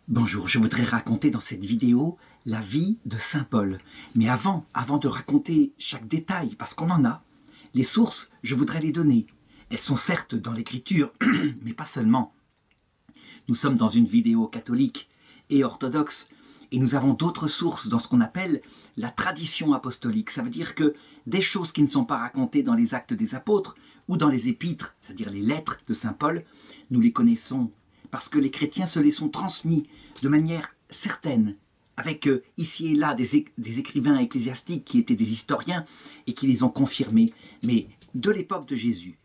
Bonjour, je voudrais raconter dans cette vidéo la vie de Saint Paul. Mais avant de raconter chaque détail, parce qu'on en a, les sources, je voudrais les donner. Elles sont certes dans l'Écriture, mais pas seulement. Nous sommes dans une vidéo catholique et orthodoxe, et nous avons d'autres sources dans ce qu'on appelle la tradition apostolique. Ça veut dire que des choses qui ne sont pas racontées dans les actes des apôtres ou dans les épîtres, c'est-à-dire les lettres de Saint Paul, nous les connaissons parce que les chrétiens se les sont transmis de manière certaine, avec ici et là des écrivains ecclésiastiques qui étaient des historiens et qui les ont confirmés, mais de l'époque de Jésus.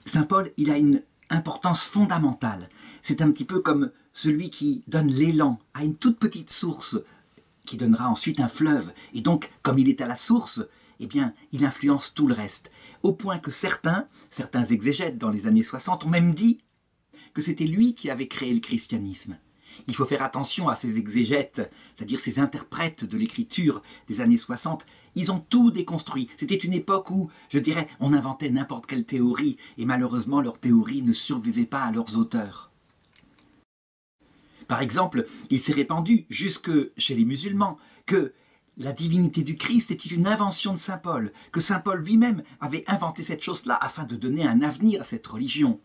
Saint Paul, il a une importance fondamentale. C'est un petit peu comme celui qui donne l'élan à une toute petite source qui donnera ensuite un fleuve. Et donc, comme il est à la source, eh bien, il influence tout le reste. Au point que certains exégètes dans les années 60 ont même dit que c'était lui qui avait créé le christianisme. Il faut faire attention à ces exégètes, c'est-à-dire ces interprètes de l'écriture des années 60. Ils ont tout déconstruit. C'était une époque où, je dirais, on inventait n'importe quelle théorie et malheureusement leurs théories ne survivaient pas à leurs auteurs. Par exemple, il s'est répandu jusque chez les musulmans que la divinité du Christ était une invention de Saint Paul, que Saint Paul lui-même avait inventé cette chose-là afin de donner un avenir à cette religion.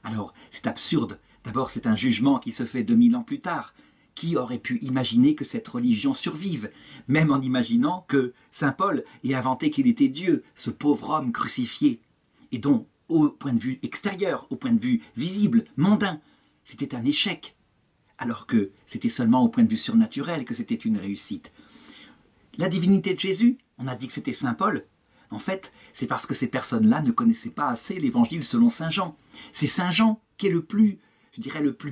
Alors, c'est absurde. D'abord, c'est un jugement qui se fait 2000 ans plus tard. Qui aurait pu imaginer que cette religion survive, même en imaginant que Saint Paul ait inventé qu'il était Dieu, ce pauvre homme crucifié, et dont, au point de vue extérieur, au point de vue visible, mondain, c'était un échec, alors que c'était seulement au point de vue surnaturel que c'était une réussite. La divinité de Jésus, on a dit que c'était Saint Paul. En fait, c'est parce que ces personnes-là ne connaissaient pas assez l'évangile selon Saint Jean. C'est Saint Jean qui est le plus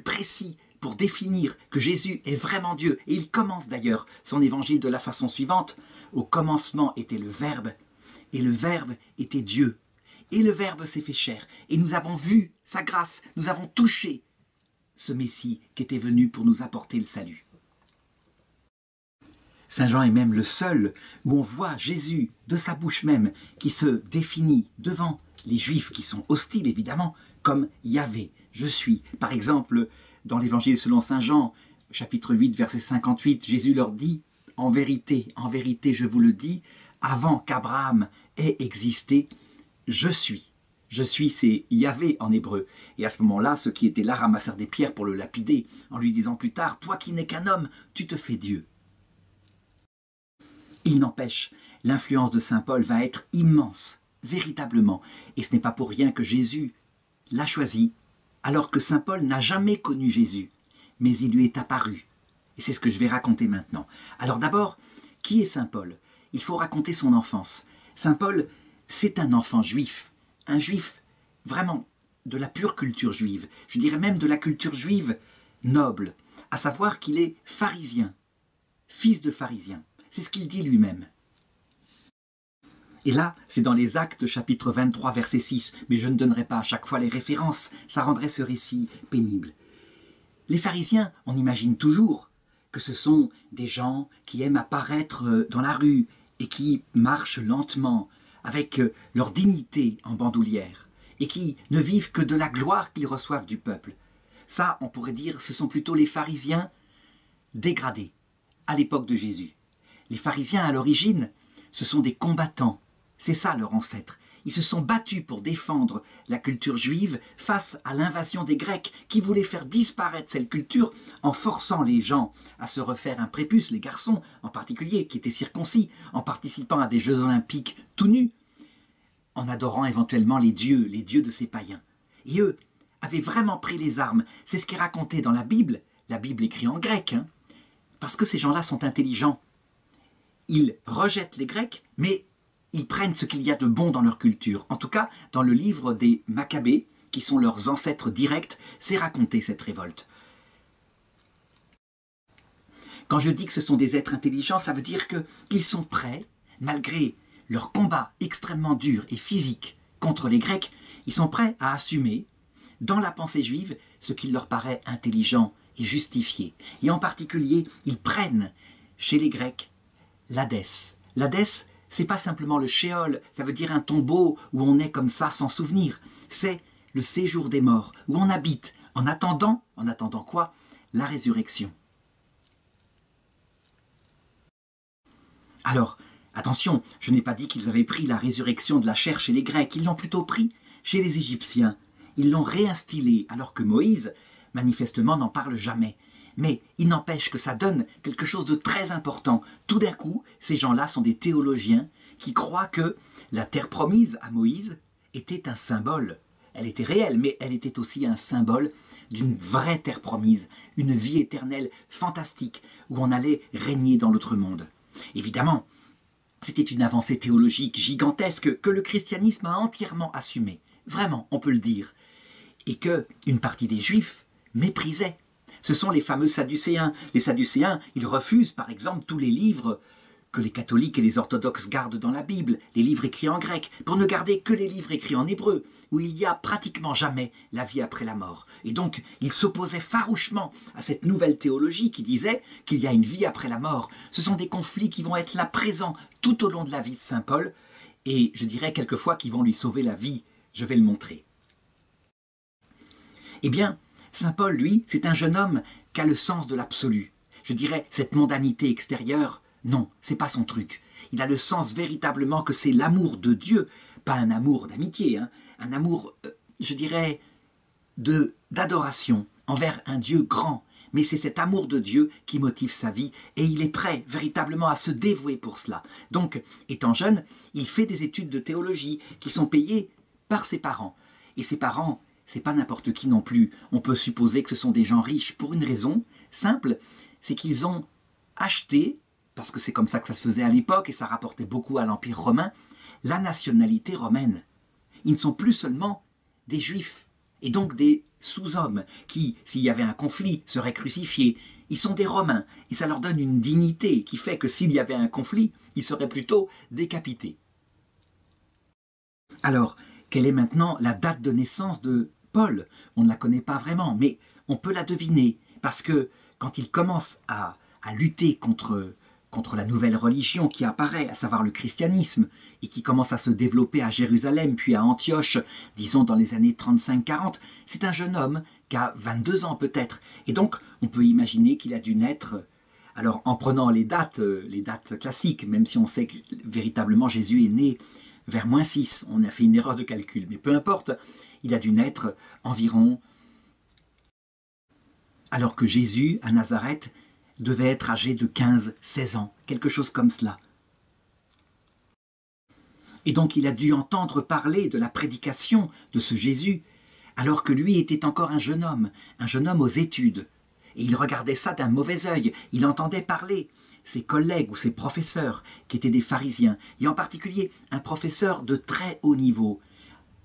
précis pour définir que Jésus est vraiment Dieu. Et il commence d'ailleurs son évangile de la façon suivante. Au commencement était le Verbe, et le Verbe était Dieu. Et le Verbe s'est fait chair. Et nous avons vu sa grâce, nous avons touché ce Messie qui était venu pour nous apporter le salut. Saint Jean est même le seul où on voit Jésus, de sa bouche même, qui se définit devant les Juifs qui sont hostiles évidemment, comme Yahvé, je suis. Par exemple, dans l'Évangile selon Saint Jean, chapitre 8, verset 58, Jésus leur dit « En vérité, je vous le dis, avant qu'Abraham ait existé, je suis. » Je suis, c'est Yahvé en hébreu. Et à ce moment-là, ceux qui étaient là ramassèrent des pierres pour le lapider, en lui disant plus tard « Toi qui n'es qu'un homme, tu te fais Dieu. » Il n'empêche, l'influence de Saint Paul va être immense, véritablement. Et ce n'est pas pour rien que Jésus l'a choisi, alors que Saint Paul n'a jamais connu Jésus, mais il lui est apparu. Et c'est ce que je vais raconter maintenant. Alors d'abord, qui est Saint Paul? Il faut raconter son enfance. Saint Paul, c'est un enfant juif, un juif vraiment de la pure culture juive, je dirais même de la culture juive noble, à savoir qu'il est pharisien, fils de pharisien. C'est ce qu'il dit lui-même. Et là, c'est dans les Actes, chapitre 23, verset 6, mais je ne donnerai pas à chaque fois les références, ça rendrait ce récit pénible. Les pharisiens, on imagine toujours que ce sont des gens qui aiment apparaître dans la rue et qui marchent lentement, avec leur dignité en bandoulière, et qui ne vivent que de la gloire qu'ils reçoivent du peuple. Ça, on pourrait dire, ce sont plutôt les pharisiens dégradés, à l'époque de Jésus. Les pharisiens, à l'origine, ce sont des combattants. C'est ça leur ancêtre. Ils se sont battus pour défendre la culture juive face à l'invasion des Grecs qui voulaient faire disparaître cette culture en forçant les gens à se refaire un prépuce, les garçons en particulier, qui étaient circoncis, en participant à des Jeux olympiques tout nus, en adorant éventuellement les dieux de ces païens. Et eux avaient vraiment pris les armes. C'est ce qui est raconté dans la Bible écrite en grec, parce que ces gens-là sont intelligents. Ils rejettent les Grecs, mais ils prennent ce qu'il y a de bon dans leur culture. En tout cas, dans le livre des Maccabées, qui sont leurs ancêtres directs, c'est raconté cette révolte. Quand je dis que ce sont des êtres intelligents, ça veut dire qu'ils sont prêts, malgré leur combat extrêmement dur et physique contre les Grecs, ils sont prêts à assumer, dans la pensée juive, ce qui leur paraît intelligent et justifié. Et en particulier, ils prennent chez les Grecs l'Hadès. L'Hadès, c'est pas simplement le Sheol, ça veut dire un tombeau où on est comme ça sans souvenir. C'est le séjour des morts, où on habite, en attendant quoi? La résurrection. Alors, attention, je n'ai pas dit qu'ils avaient pris la résurrection de la chair chez les Grecs, ils l'ont plutôt pris chez les Égyptiens. Ils l'ont réinstillé, alors que Moïse, manifestement, n'en parle jamais. Mais il n'empêche que ça donne quelque chose de très important. Tout d'un coup, ces gens-là sont des théologiens qui croient que la terre promise à Moïse était un symbole. Elle était réelle, mais elle était aussi un symbole d'une vraie terre promise, une vie éternelle fantastique, où on allait régner dans l'autre monde. Évidemment, c'était une avancée théologique gigantesque que le christianisme a entièrement assumée. Vraiment, on peut le dire. Et que une partie des Juifs méprisait. Ce sont les fameux Sadducéens. Les Sadducéens, ils refusent par exemple tous les livres que les catholiques et les orthodoxes gardent dans la Bible, les livres écrits en grec, pour ne garder que les livres écrits en hébreu, où il n'y a pratiquement jamais la vie après la mort. Et donc, ils s'opposaient farouchement à cette nouvelle théologie qui disait qu'il y a une vie après la mort. Ce sont des conflits qui vont être là présents tout au long de la vie de saint Paul, et je dirais quelquefois qu'ils vont lui sauver la vie. Je vais le montrer. Eh bien, saint Paul, lui, c'est un jeune homme qui a le sens de l'absolu. Je dirais, cette mondanité extérieure, non, c'est pas son truc. Il a le sens véritablement que c'est l'amour de Dieu, pas un amour d'amitié, hein, un amour, je dirais, d'adoration envers un Dieu grand. Mais c'est cet amour de Dieu qui motive sa vie et il est prêt véritablement à se dévouer pour cela. Donc, étant jeune, il fait des études de théologie qui sont payées par ses parents. Et ses parents, c'est pas n'importe qui non plus. On peut supposer que ce sont des gens riches pour une raison simple, c'est qu'ils ont acheté, parce que c'est comme ça que ça se faisait à l'époque et ça rapportait beaucoup à l'Empire romain, la nationalité romaine. Ils ne sont plus seulement des juifs, et donc des sous-hommes qui, s'il y avait un conflit, seraient crucifiés. Ils sont des Romains, et ça leur donne une dignité qui fait que s'il y avait un conflit, ils seraient plutôt décapités. Alors, quelle est maintenant la date de naissance de Paul? On ne la connaît pas vraiment, mais on peut la deviner, parce que quand il commence à lutter contre la nouvelle religion qui apparaît, à savoir le christianisme, et qui commence à se développer à Jérusalem, puis à Antioche, disons dans les années 35-40, c'est un jeune homme qui a 22 ans peut-être, et donc on peut imaginer qu'il a dû naître, alors en prenant les dates classiques, même si on sait que véritablement Jésus est né vers -6, on a fait une erreur de calcul, mais peu importe, il a dû naître environ, alors que Jésus, à Nazareth, devait être âgé de 15-16 ans, quelque chose comme cela. Et donc il a dû entendre parler de la prédication de ce Jésus, alors que lui était encore un jeune homme aux études. Et il regardait ça d'un mauvais œil, il entendait parler ses collègues ou ses professeurs, qui étaient des pharisiens, et en particulier un professeur de très haut niveau,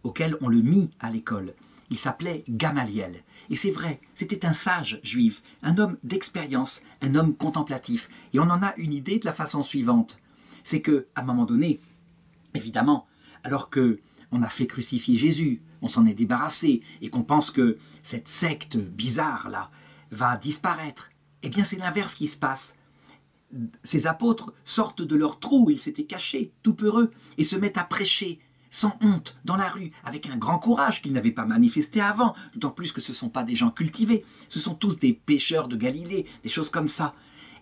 auquel on le mit à l'école. Il s'appelait Gamaliel. Et c'est vrai, c'était un sage juif, un homme d'expérience, un homme contemplatif. Et on en a une idée de la façon suivante. C'est qu'à un moment donné, évidemment, alors qu'on a fait crucifier Jésus, on s'en est débarrassé, et qu'on pense que cette secte bizarre-là va disparaître, eh bien c'est l'inverse qui se passe. Ces apôtres sortent de leur trou où ils s'étaient cachés, tout peureux, et se mettent à prêcher, sans honte, dans la rue, avec un grand courage qu'ils n'avaient pas manifesté avant, d'autant plus que ce ne sont pas des gens cultivés, ce sont tous des pêcheurs de Galilée, des choses comme ça.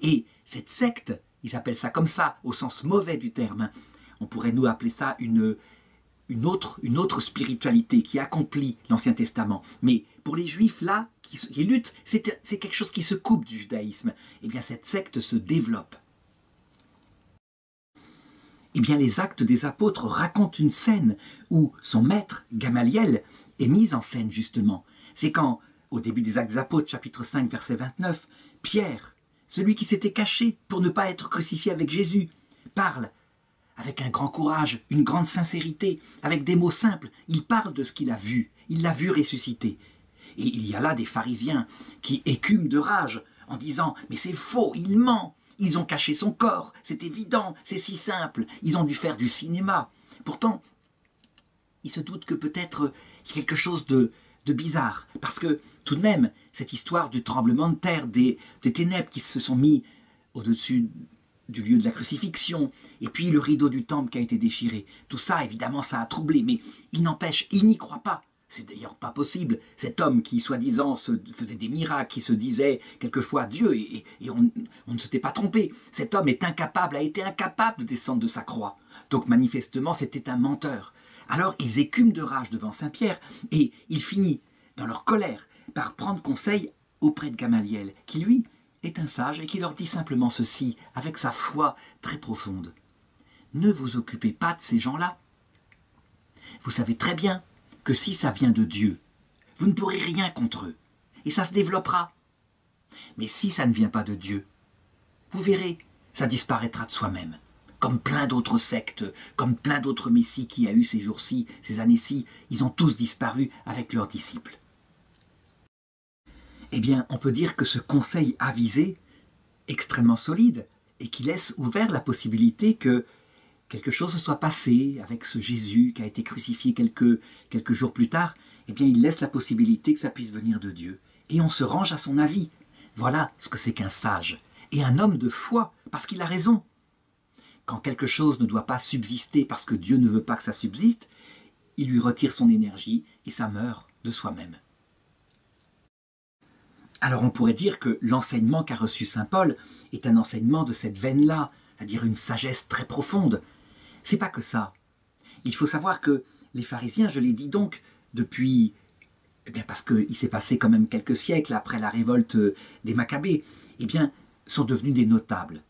Et cette secte, ils appellent ça comme ça, au sens mauvais du terme, on pourrait nous appeler ça une autre spiritualité qui accomplit l'Ancien Testament. Mais pour les Juifs, là, qui luttent, c'est quelque chose qui se coupe du judaïsme. Eh bien, cette secte se développe. Eh bien, les Actes des Apôtres racontent une scène où son maître, Gamaliel, est mis en scène, justement. C'est quand, au début des Actes des Apôtres, chapitre 5, verset 29, Pierre, celui qui s'était caché pour ne pas être crucifié avec Jésus, parle avec un grand courage, une grande sincérité, avec des mots simples. Il parle de ce qu'il a vu. Il l'a vu ressusciter. Et il y a là des pharisiens qui écument de rage en disant « Mais c'est faux, il ment !» Ils ont caché son corps, c'est évident, c'est si simple. Ils ont dû faire du cinéma. Pourtant, ils se doutent que peut-être il y a quelque chose de bizarre. Parce que tout de même, cette histoire du tremblement de terre, des ténèbres qui se sont mis au-dessus du lieu de la crucifixion, et puis le rideau du temple qui a été déchiré, tout ça, évidemment, ça a troublé. Mais il n'empêche, ils n'y croient pas. C'est d'ailleurs pas possible. Cet homme qui, soi-disant, faisait des miracles, qui se disait quelquefois Dieu, et on ne s'était pas trompé. Cet homme est incapable, a été incapable de descendre de sa croix. Donc manifestement, c'était un menteur. Alors ils écument de rage devant Saint-Pierre, et il finit, dans leur colère, par prendre conseil auprès de Gamaliel, qui lui est un sage et qui leur dit simplement ceci, avec sa foi très profonde. Ne vous occupez pas de ces gens-là. Vous savez très bien que si ça vient de Dieu, vous ne pourrez rien contre eux, et ça se développera. Mais si ça ne vient pas de Dieu, vous verrez, ça disparaîtra de soi-même. Comme plein d'autres sectes, comme plein d'autres messies qu'il y a eu ces jours-ci, ces années-ci, ils ont tous disparu avec leurs disciples. Eh bien, on peut dire que ce conseil avisé, extrêmement solide, et qui laisse ouvert la possibilité que quelque chose se soit passé avec ce Jésus qui a été crucifié quelques jours plus tard, eh bien il laisse la possibilité que ça puisse venir de Dieu. Et on se range à son avis. Voilà ce que c'est qu'un sage. Et un homme de foi, parce qu'il a raison. Quand quelque chose ne doit pas subsister parce que Dieu ne veut pas que ça subsiste, il lui retire son énergie et ça meurt de soi-même. Alors on pourrait dire que l'enseignement qu'a reçu saint Paul est un enseignement de cette veine-là, c'est-à-dire une sagesse très profonde. C'est pas que ça. Il faut savoir que les pharisiens, je l'ai dit donc, depuis, parce qu'il s'est passé quand même quelques siècles après la révolte des Maccabées, sont devenus des notables.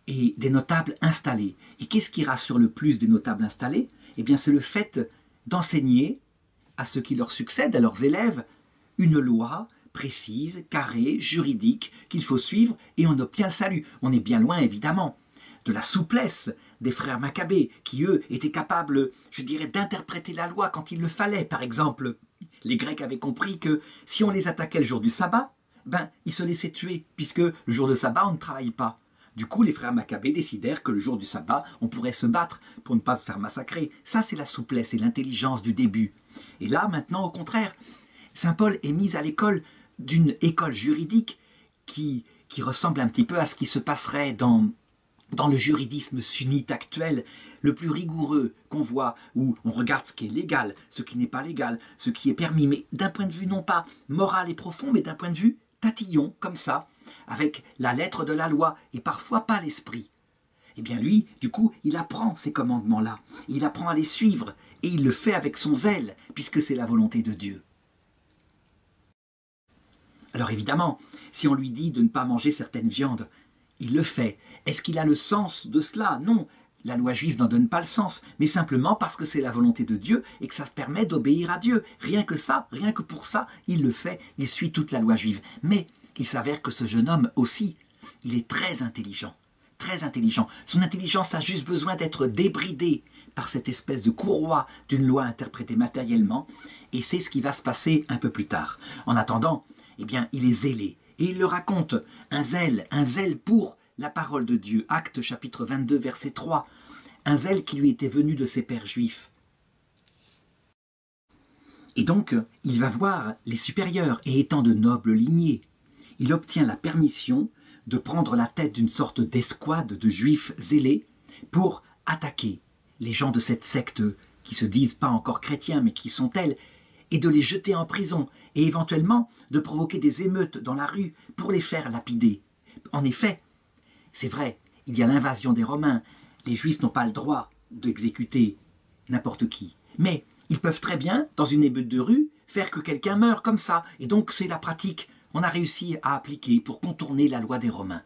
Et des notables installés. Et qu'est-ce qui rassure le plus des notables installés ? C'est le fait d'enseigner à ceux qui leur succèdent, à leurs élèves, une loi précise, carrée, juridique, qu'il faut suivre, et on obtient le salut. On est bien loin, évidemment, de la souplesse des frères Maccabées, qui, eux, étaient capables, d'interpréter la loi quand il le fallait. Par exemple, les Grecs avaient compris que si on les attaquait le jour du sabbat, ils se laissaient tuer, puisque le jour de sabbat, on ne travaille pas. Du coup, les frères Maccabées décidèrent que le jour du sabbat, on pourrait se battre pour ne pas se faire massacrer. Ça, c'est la souplesse et l'intelligence du début. Et là, maintenant, au contraire, saint Paul est mis à l'école d'une école juridique qui ressemble un petit peu à ce qui se passerait dans le juridisme sunnite actuel, le plus rigoureux qu'on voit, où on regarde ce qui est légal, ce qui n'est pas légal, ce qui est permis, mais d'un point de vue non pas moral et profond, mais d'un point de vue tatillon, comme ça, avec la lettre de la loi, et parfois pas l'esprit. Lui, du coup, il apprend ces commandements-là, il apprend à les suivre, et il le fait avec son zèle, puisque c'est la volonté de Dieu. Alors évidemment, si on lui dit de ne pas manger certaines viandes, il le fait. Est-ce qu'il a le sens de cela ? Non, la loi juive n'en donne pas le sens, mais simplement parce que c'est la volonté de Dieu et que ça se permet d'obéir à Dieu. Rien que ça, rien que pour ça, il le fait, il suit toute la loi juive. Mais il s'avère que ce jeune homme aussi, il est très intelligent, très intelligent. Son intelligence a juste besoin d'être débridée par cette espèce de courroie d'une loi interprétée matériellement, et c'est ce qui va se passer un peu plus tard. En attendant, il est zélé. Et il le raconte, un zèle pour la parole de Dieu. Actes chapitre 22, verset 3. Un zèle qui lui était venu de ses pères juifs. Et donc, il va voir les supérieurs, et étant de noble lignée, il obtient la permission de prendre la tête d'une sorte d'escouade de juifs zélés pour attaquer les gens de cette secte qui se disent pas encore chrétiens, mais qui sont tels, et de les jeter en prison, et éventuellement de provoquer des émeutes dans la rue pour les faire lapider. En effet, c'est vrai, il y a l'invasion des Romains, les Juifs n'ont pas le droit d'exécuter n'importe qui, mais ils peuvent très bien, dans une émeute de rue, faire que quelqu'un meure comme ça, et donc c'est la pratique qu'on a réussi à appliquer pour contourner la loi des Romains.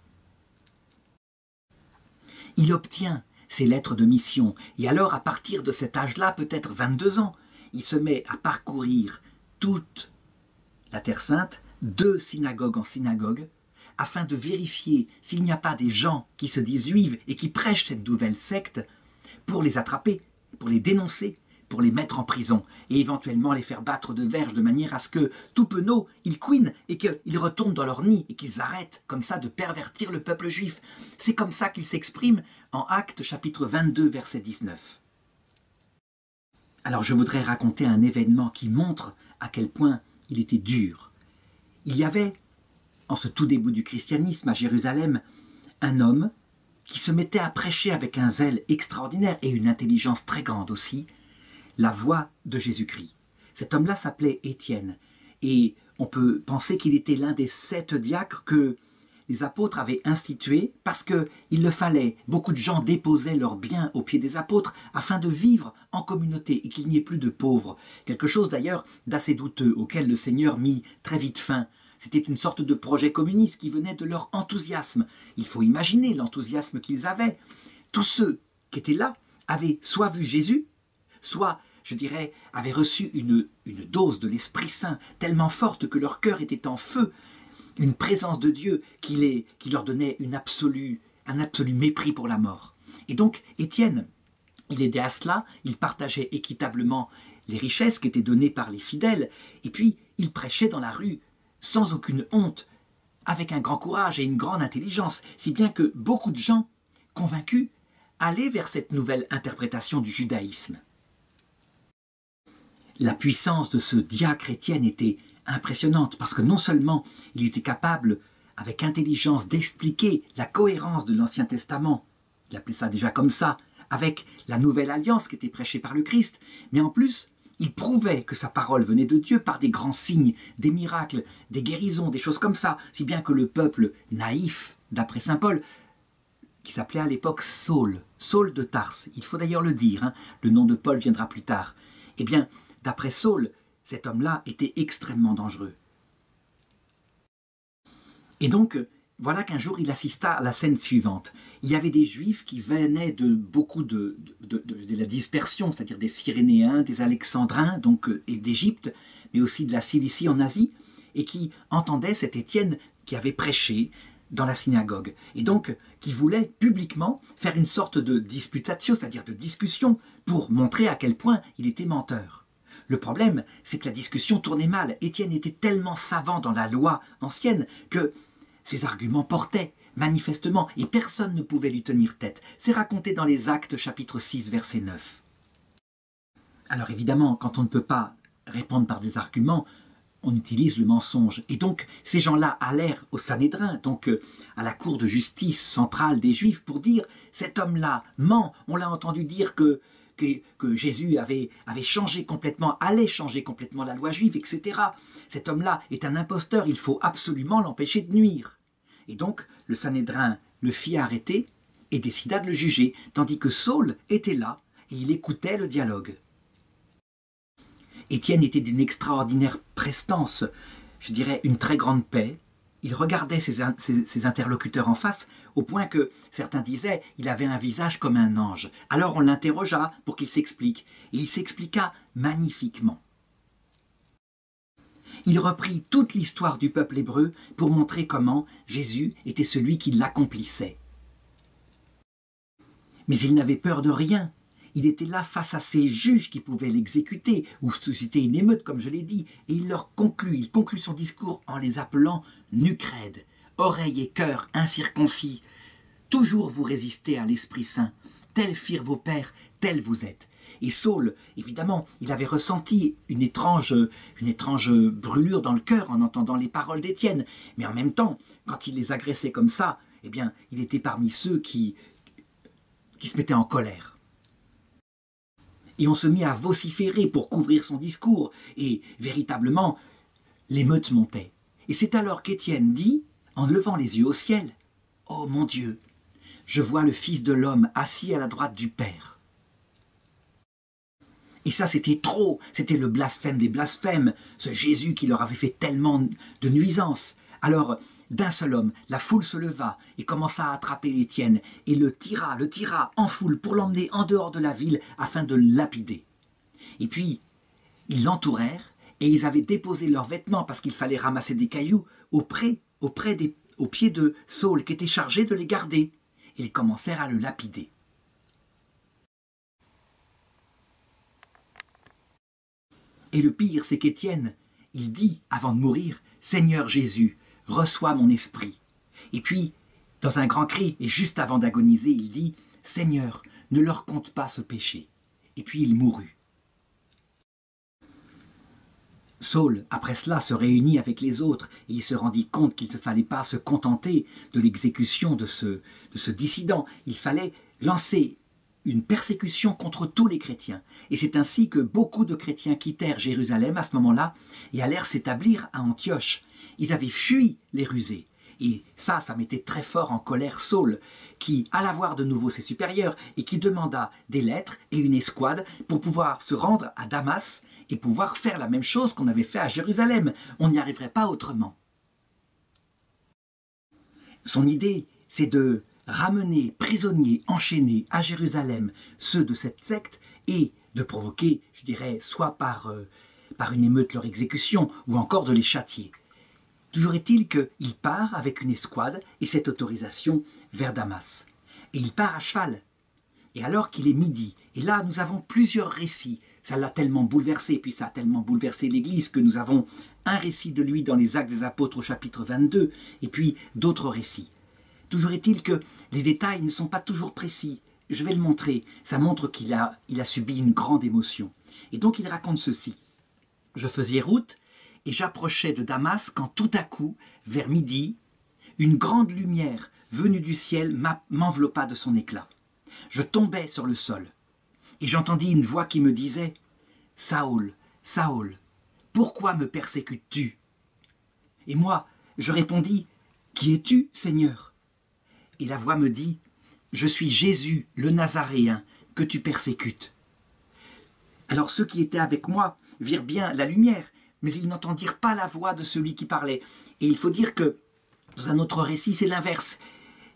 Il obtient ses lettres de mission, et alors à partir de cet âge-là, peut-être 22 ans, il se met à parcourir toute la Terre Sainte, de synagogue en synagogue, afin de vérifier s'il n'y a pas des gens qui se disent juifs et qui prêchent cette nouvelle secte, pour les attraper, pour les dénoncer, pour les mettre en prison, et éventuellement les faire battre de verges de manière à ce que, tout penaud, ils couinent et qu'ils retournent dans leur nid et qu'ils arrêtent comme ça de pervertir le peuple juif. C'est comme ça qu'il s'exprime en Actes chapitre 22, verset 19. Alors je voudrais raconter un événement qui montre à quel point il était dur. Il y avait, en ce tout début du christianisme à Jérusalem, un homme qui se mettait à prêcher avec un zèle extraordinaire et une intelligence très grande aussi, la voix de Jésus-Christ. Cet homme-là s'appelait Étienne. Et on peut penser qu'il était l'un des 7 diacres que les apôtres avaient institués parce qu'il le fallait. Beaucoup de gens déposaient leurs biens aux pieds des apôtres afin de vivre en communauté et qu'il n'y ait plus de pauvres. Quelque chose d'ailleurs d'assez douteux auquel le Seigneur mit très vite fin. C'était une sorte de projet communiste qui venait de leur enthousiasme. Il faut imaginer l'enthousiasme qu'ils avaient. Tous ceux qui étaient là avaient soit vu Jésus, soit, je dirais, avaient reçu une dose de l'Esprit Saint tellement forte que leur cœur était en feu, une présence de Dieu qui leur donnait un absolu mépris pour la mort. Et donc, Étienne, il aidait à cela, il partageait équitablement les richesses qui étaient données par les fidèles, et puis il prêchait dans la rue sans aucune honte, avec un grand courage et une grande intelligence, si bien que beaucoup de gens, convaincus, allaient vers cette nouvelle interprétation du judaïsme. La puissance de ce diacre Étienne était impressionnante, parce que non seulement il était capable, avec intelligence, d'expliquer la cohérence de l'Ancien Testament, il appelait ça déjà comme ça, avec la nouvelle alliance qui était prêchée par le Christ, mais en plus, il prouvait que sa parole venait de Dieu par des grands signes, des miracles, des guérisons, des choses comme ça, si bien que le peuple naïf, d'après saint Paul, qui s'appelait à l'époque Saul, Saul de Tarse, il faut d'ailleurs le dire, hein, le nom de Paul viendra plus tard, eh bien, d'après Saul, cet homme-là était extrêmement dangereux. Et donc, voilà qu'un jour, il assista à la scène suivante. Il y avait des Juifs qui venaient de beaucoup de la dispersion, c'est-à-dire des Cyrénéens, des Alexandrins, donc, et d'Égypte, mais aussi de la Cilicie en Asie, et qui entendaient cet Étienne qui avait prêché dans la synagogue, et donc qui voulait publiquement faire une sorte de disputatio, c'est-à-dire de discussion, pour montrer à quel point il était menteur. Le problème, c'est que la discussion tournait mal. Étienne était tellement savant dans la loi ancienne que ses arguments portaient, manifestement, et personne ne pouvait lui tenir tête. C'est raconté dans les Actes, chapitre 6, verset 9. Alors évidemment, quand on ne peut pas répondre par des arguments, on utilise le mensonge. Et donc, ces gens-là allèrent au Sanhédrin, donc à la cour de justice centrale des Juifs, pour dire « Cet homme-là ment, on l'a entendu dire que Jésus avait changé complètement, allait changer complètement la loi juive, etc. Cet homme-là est un imposteur, il faut absolument l'empêcher de nuire. » Et donc, le Sanhédrin le fit arrêter et décida de le juger, tandis que Saul était là et il écoutait le dialogue. Étienne était d'une extraordinaire prestance, je dirais une très grande paix. Il regardait ses interlocuteurs en face, au point que certains disaient il avait un visage comme un ange. Alors on l'interrogea pour qu'il s'explique, et il s'expliqua magnifiquement. Il reprit toute l'histoire du peuple hébreu pour montrer comment Jésus était celui qui l'accomplissait. Mais il n'avait peur de rien. Il était là face à ces juges qui pouvaient l'exécuter ou susciter une émeute, comme je l'ai dit, et il conclut son discours en les appelant nucrèdes, oreilles et cœurs incirconcis. Toujours vous résistez à l'Esprit Saint, tels firent vos pères, tels vous êtes. Et Saul, évidemment, il avait ressenti une étrange brûlure dans le cœur en entendant les paroles d'Étienne, mais en même temps, quand il les agressait comme ça, eh bien, il était parmi ceux qui se mettaient en colère. Et on se mit à vociférer pour couvrir son discours, et véritablement, l'émeute montait. Et c'est alors qu'Étienne dit, en levant les yeux au ciel, « Oh mon Dieu, je vois le Fils de l'homme assis à la droite du Père. » Et ça, c'était trop, c'était le blasphème des blasphèmes, ce Jésus qui leur avait fait tellement de nuisances. Alors, d'un seul homme, la foule se leva et commença à attraper Étienne et le tira en foule pour l'emmener en dehors de la ville afin de le lapider. Et puis, ils l'entourèrent et ils avaient déposé leurs vêtements parce qu'il fallait ramasser des cailloux aux pieds de Saul qui était chargé de les garder. Et ils commencèrent à le lapider. Et le pire, c'est qu'Étienne, il dit avant de mourir, « Seigneur Jésus, reçois mon esprit. » Et puis, dans un grand cri, et juste avant d'agoniser, il dit « Seigneur, ne leur compte pas ce péché. » Et puis il mourut. Saul, après cela, se réunit avec les autres et il se rendit compte qu'il ne fallait pas se contenter de l'exécution de ce dissident. Il fallait lancer une persécution contre tous les chrétiens. Et c'est ainsi que beaucoup de chrétiens quittèrent Jérusalem à ce moment-là et allèrent s'établir à Antioche. Ils avaient fui les rusés. Et ça mettait très fort en colère Saul, qui alla voir de nouveau ses supérieurs et qui demanda des lettres et une escouade pour pouvoir se rendre à Damas et pouvoir faire la même chose qu'on avait fait à Jérusalem. On n'y arriverait pas autrement. Son idée, c'est de ramener prisonniers enchaînés à Jérusalem ceux de cette secte et de provoquer, je dirais, soit par une émeute leur exécution ou encore de les châtier. Toujours est-il qu'il part avec une escouade et cette autorisation vers Damas. Et il part à cheval. Et alors qu'il est midi, et là nous avons plusieurs récits, ça l'a tellement bouleversé, puis ça a tellement bouleversé l'Église que nous avons un récit de lui dans les Actes des Apôtres au chapitre 22, et puis d'autres récits. Toujours est-il que les détails ne sont pas toujours précis. Je vais le montrer. Ça montre qu'il a subi une grande émotion. Et donc il raconte ceci. « Je faisais route et j'approchais de Damas quand tout à coup, vers midi, une grande lumière venue du ciel m'enveloppa de son éclat. Je tombais sur le sol et j'entendis une voix qui me disait « Saül, Saül, pourquoi me persécutes-tu » Et moi, je répondis « Qui es-tu, Seigneur ?» Et la voix me dit « Je suis Jésus, le Nazaréen, que tu persécutes. » Alors ceux qui étaient avec moi virent bien la lumière, mais ils n'entendirent pas la voix de celui qui parlait. Et il faut dire que, dans un autre récit, c'est l'inverse.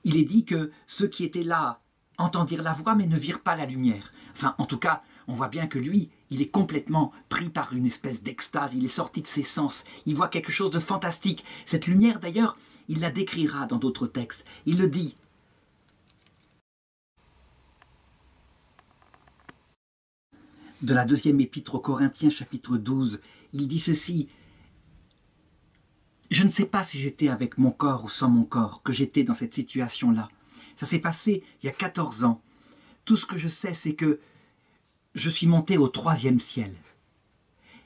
Il est dit que ceux qui étaient là entendirent la voix, mais ne virent pas la lumière. Enfin, en tout cas, on voit bien que lui, il est complètement pris par une espèce d'extase, il est sorti de ses sens, il voit quelque chose de fantastique. Cette lumière, d'ailleurs, il la décrira dans d'autres textes. Il le dit. De la deuxième épître aux Corinthiens, chapitre 12, il dit ceci. « Je ne sais pas si j'étais avec mon corps ou sans mon corps, que j'étais dans cette situation-là. Ça s'est passé il y a 14 ans. Tout ce que je sais, c'est que je suis monté au 3e ciel,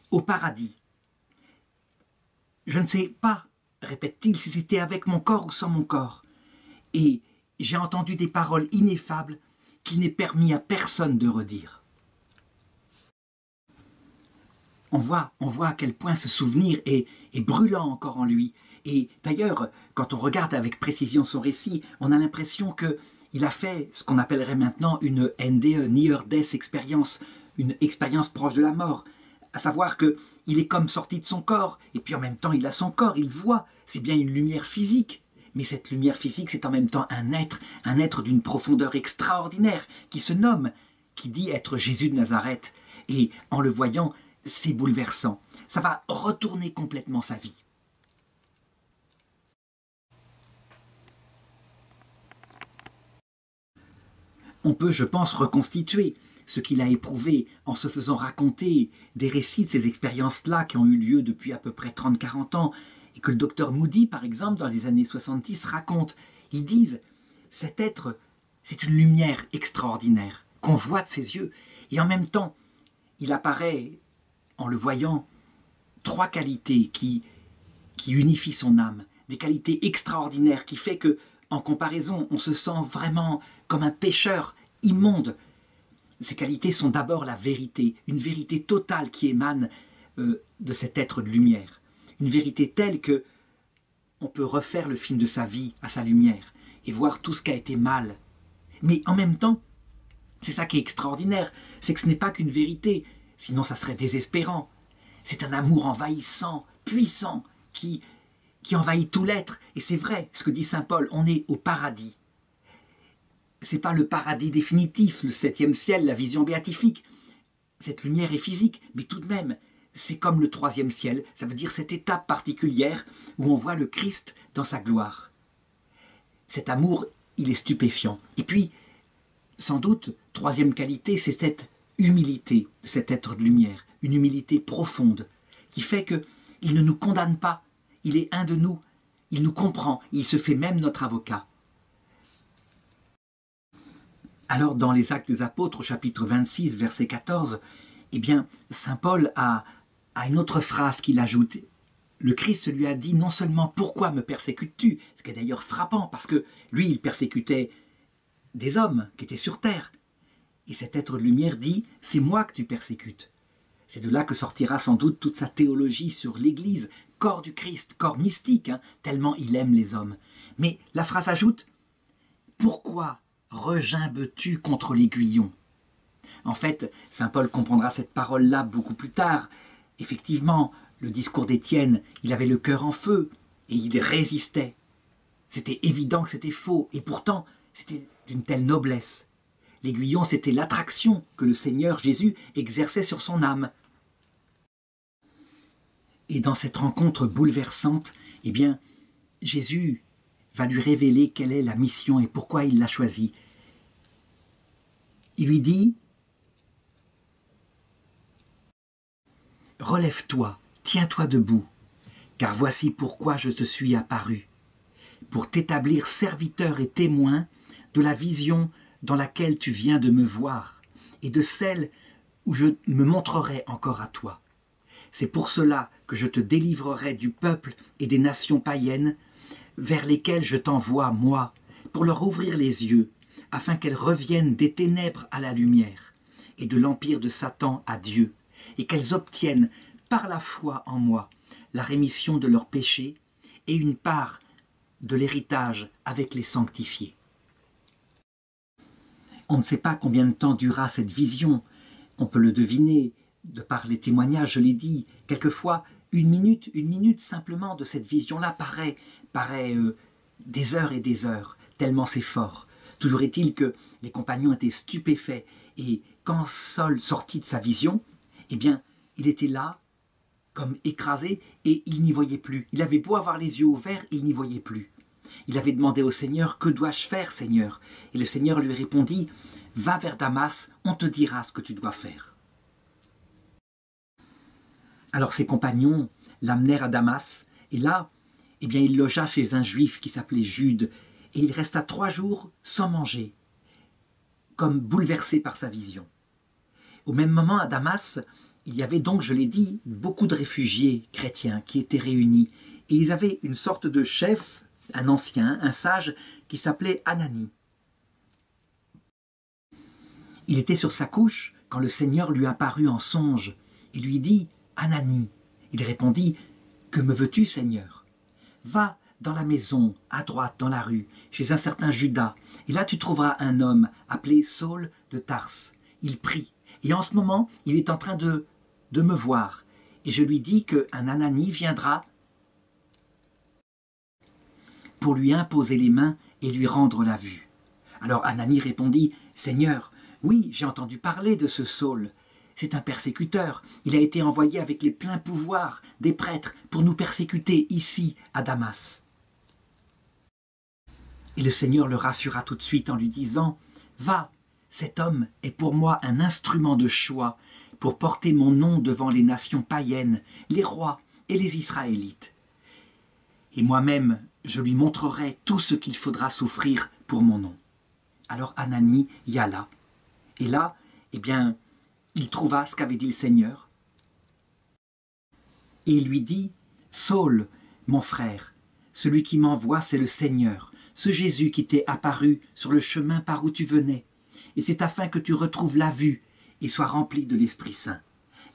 au paradis. Je ne sais pas, répète-t-il, si c'était avec mon corps ou sans mon corps. Et j'ai entendu des paroles ineffables qu'il n'est permis à personne de redire. » On voit à quel point ce souvenir est brûlant encore en lui. Et d'ailleurs, quand on regarde avec précision son récit, on a l'impression qu'il a fait ce qu'on appellerait maintenant une NDE, Near Death Experience, une expérience proche de la mort. À savoir qu'il est comme sorti de son corps, et puis en même temps il a son corps, il voit, c'est bien une lumière physique. Mais cette lumière physique, c'est en même temps un être d'une profondeur extraordinaire, qui se nomme, qui dit être Jésus de Nazareth. Et en le voyant, c'est bouleversant. Ça va retourner complètement sa vie. On peut, je pense, reconstituer ce qu'il a éprouvé en se faisant raconter des récits de ces expériences-là qui ont eu lieu depuis à peu près 30-40 ans et que le docteur Moody, par exemple, dans les années 70, raconte. Ils disent « Cet être, c'est une lumière extraordinaire qu'on voit de ses yeux et en même temps, il apparaît en le voyant, 3 qualités qui unifient son âme, des qualités extraordinaires qui fait que, en comparaison, on se sent vraiment comme un pécheur immonde. Ces qualités sont d'abord la vérité, une vérité totale qui émane de cet être de lumière, une vérité telle que on peut refaire le film de sa vie à sa lumière et voir tout ce qui a été mal. Mais en même temps, c'est ça qui est extraordinaire, c'est que ce n'est pas qu'une vérité, sinon ça serait désespérant. C'est un amour envahissant, puissant, qui envahit tout l'être. Et c'est vrai, ce que dit saint Paul, on est au paradis. C'est pas le paradis définitif, le 7e ciel, la vision béatifique. Cette lumière est physique, mais tout de même, c'est comme le 3e ciel. Ça veut dire cette étape particulière où on voit le Christ dans sa gloire. Cet amour, il est stupéfiant. Et puis, sans doute, 3e qualité, c'est cette humilité de cet être de lumière, une humilité profonde, qui fait qu'il ne nous condamne pas, il est un de nous, il nous comprend, il se fait même notre avocat. Alors dans les Actes des Apôtres, au chapitre 26, verset 14, eh bien, saint Paul a une autre phrase qu'il ajoute. Le Christ lui a dit non seulement « Pourquoi me persécutes-tu » ce qui est d'ailleurs frappant, parce que lui, il persécutait des hommes qui étaient sur terre, Et cet être de lumière dit « c'est moi que tu persécutes ». C'est de là que sortira sans doute toute sa théologie sur l'Église, corps du Christ, corps mystique, tellement il aime les hommes. Mais la phrase ajoute « pourquoi regimbes-tu contre l'aiguillon ?» En fait, saint Paul comprendra cette parole-là beaucoup plus tard. Effectivement, le discours d'Étienne, il avait le cœur en feu et il résistait. C'était évident que c'était faux et pourtant, c'était d'une telle noblesse. L'aiguillon, c'était l'attraction que le Seigneur Jésus exerçait sur son âme. Et dans cette rencontre bouleversante, eh bien, Jésus va lui révéler quelle est la mission et pourquoi il l'a choisie. Il lui dit « Relève-toi, tiens-toi debout, car voici pourquoi je te suis apparu, pour t'établir serviteur et témoin de la vision dans laquelle tu viens de me voir et de celle où je me montrerai encore à toi. C'est pour cela que je te délivrerai du peuple et des nations païennes vers lesquelles je t'envoie, moi, pour leur ouvrir les yeux, afin qu'elles reviennent des ténèbres à la lumière et de l'empire de Satan à Dieu, et qu'elles obtiennent, par la foi en moi, la rémission de leurs péchés et une part de l'héritage avec les sanctifiés. » On ne sait pas combien de temps durera cette vision. On peut le deviner de par les témoignages, je l'ai dit. Quelquefois, une minute simplement de cette vision-là paraît des heures et des heures, tellement c'est fort. Toujours est-il que les compagnons étaient stupéfaits et quand Saul sortit de sa vision, eh bien, il était là, comme écrasé, et il n'y voyait plus. Il avait beau avoir les yeux ouverts, il n'y voyait plus. Il avait demandé au Seigneur « Que dois-je faire, Seigneur ?» Et le Seigneur lui répondit « Va vers Damas, on te dira ce que tu dois faire. » Alors ses compagnons l'amenèrent à Damas, et là, eh bien, il logea chez un juif qui s'appelait Jude, et il resta 3 jours sans manger, comme bouleversé par sa vision. Au même moment, à Damas, il y avait donc, je l'ai dit, beaucoup de réfugiés chrétiens qui étaient réunis, et ils avaient une sorte de chef, un ancien, un sage, qui s'appelait Ananie. Il était sur sa couche quand le Seigneur lui apparut en songe et lui dit « Ananie ». Il répondit « Que me veux-tu, Seigneur ? Va dans la maison, à droite, dans la rue, chez un certain Judas, et là tu trouveras un homme appelé Saul de Tarse. Il prie, et en ce moment, il est en train de me voir, et je lui dis qu'un Ananie viendra pour lui imposer les mains et lui rendre la vue. » Alors Ananie répondit « Seigneur, oui, j'ai entendu parler de ce Saul. C'est un persécuteur. Il a été envoyé avec les pleins pouvoirs des prêtres pour nous persécuter ici, à Damas. » Et le Seigneur le rassura tout de suite en lui disant « Va, cet homme est pour moi un instrument de choix pour porter mon nom devant les nations païennes, les rois et les Israélites. Et moi-même, je lui montrerai tout ce qu'il faudra souffrir pour mon nom. » Alors Ananie y alla. Et là, eh bien, il trouva ce qu'avait dit le Seigneur. Et il lui dit « Saul, mon frère, celui qui m'envoie, c'est le Seigneur, ce Jésus qui t'est apparu sur le chemin par où tu venais. Et c'est afin que tu retrouves la vue et sois rempli de l'Esprit Saint. »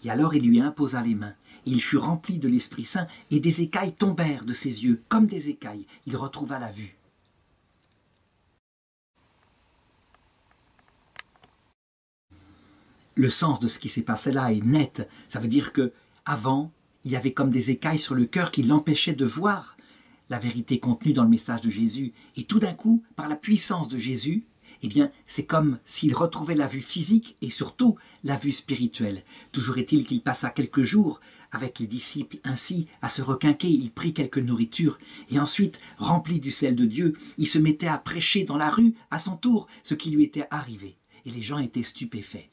Et alors il lui imposa les mains. Et il fut rempli de l'Esprit Saint et des écailles tombèrent de ses yeux, comme des écailles. Il retrouva la vue. Le sens de ce qui s'est passé là est net. Ça veut dire que avant, il y avait comme des écailles sur le cœur qui l'empêchaient de voir la vérité contenue dans le message de Jésus. Et tout d'un coup, par la puissance de Jésus, eh bien, c'est comme s'il retrouvait la vue physique et surtout la vue spirituelle. Toujours est-il qu'il passa quelques jours avec les disciples ainsi à se requinquer. Il prit quelques nourritures et ensuite, rempli du sel de Dieu, il se mettait à prêcher dans la rue à son tour ce qui lui était arrivé. Et les gens étaient stupéfaits.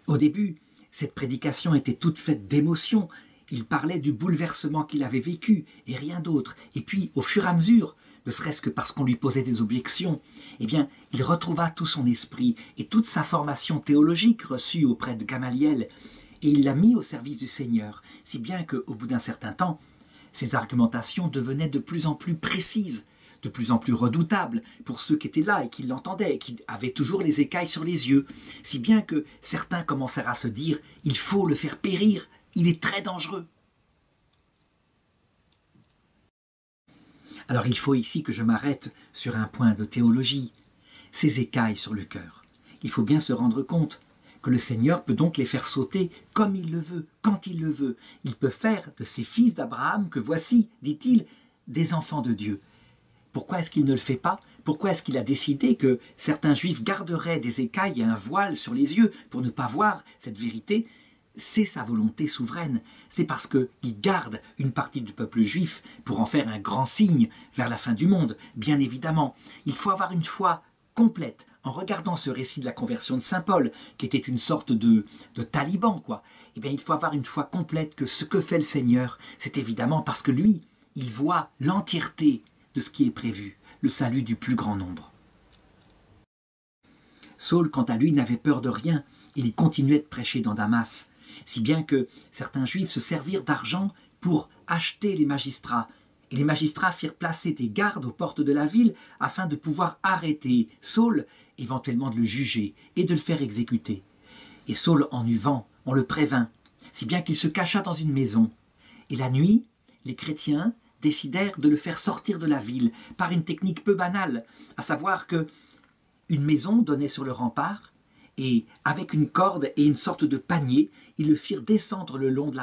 Au début, cette prédication était toute faite d'émotion. Il parlait du bouleversement qu'il avait vécu et rien d'autre. Et puis, au fur et à mesure, ne serait-ce que parce qu'on lui posait des objections, eh bien, il retrouva tout son esprit et toute sa formation théologique reçue auprès de Gamaliel, et il l'a mis au service du Seigneur, si bien qu'au bout d'un certain temps, ses argumentations devenaient de plus en plus précises, de plus en plus redoutable pour ceux qui étaient là et qui l'entendaient et qui avaient toujours les écailles sur les yeux, si bien que certains commencèrent à se dire « il faut le faire périr, il est très dangereux ». Alors il faut ici que je m'arrête sur un point de théologie, ces écailles sur le cœur. Il faut bien se rendre compte que le Seigneur peut donc les faire sauter comme il le veut, quand il le veut. Il peut faire de ces fils d'Abraham que voici, dit-il, des enfants de Dieu. Pourquoi est-ce qu'il ne le fait pas? Pourquoi est-ce qu'il a décidé que certains juifs garderaient des écailles et un voile sur les yeux pour ne pas voir cette vérité? C'est sa volonté souveraine. C'est parce qu'il garde une partie du peuple juif pour en faire un grand signe vers la fin du monde, bien évidemment. Il faut avoir une foi complète. En regardant ce récit de la conversion de saint Paul, qui était une sorte de taliban, quoi, eh bien, il faut avoir une foi complète que ce que fait le Seigneur, c'est évidemment parce que lui, il voit l'entièreté de ce qui est prévu, le salut du plus grand nombre. Saul, quant à lui, n'avait peur de rien, il continuait de prêcher dans Damas, si bien que certains juifs se servirent d'argent pour acheter les magistrats, et les magistrats firent placer des gardes aux portes de la ville afin de pouvoir arrêter Saul, éventuellement de le juger et de le faire exécuter. Et Saul en eut vent, on le prévint, si bien qu'il se cacha dans une maison. Et la nuit, les chrétiens décidèrent de le faire sortir de la ville par une technique peu banale, à savoir que une maison donnait sur le rempart, et avec une corde et une sorte de panier, ils le firent descendre le long de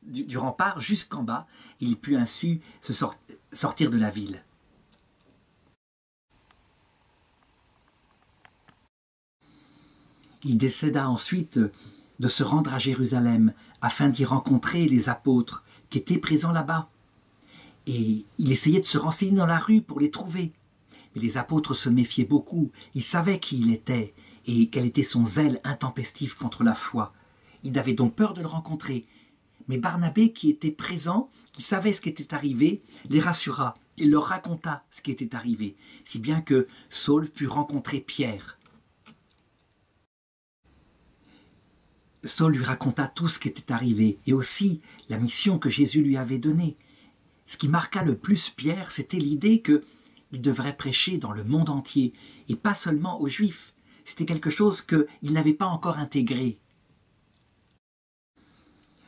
du rempart jusqu'en bas, et il put ainsi sortir de la ville. Il décida ensuite de se rendre à Jérusalem afin d'y rencontrer les apôtres qui étaient présents là-bas. Et il essayait de se renseigner dans la rue pour les trouver. Mais les apôtres se méfiaient beaucoup, ils savaient qui il était et quel était son zèle intempestif contre la foi. Ils avaient donc peur de le rencontrer. Mais Barnabé, qui était présent, qui savait ce qui était arrivé, les rassura. Il leur raconta ce qui était arrivé, si bien que Saul put rencontrer Pierre. Saul lui raconta tout ce qui était arrivé, et aussi la mission que Jésus lui avait donnée. Ce qui marqua le plus Pierre, c'était l'idée qu'il devrait prêcher dans le monde entier, et pas seulement aux Juifs. C'était quelque chose qu'il n'avait pas encore intégré.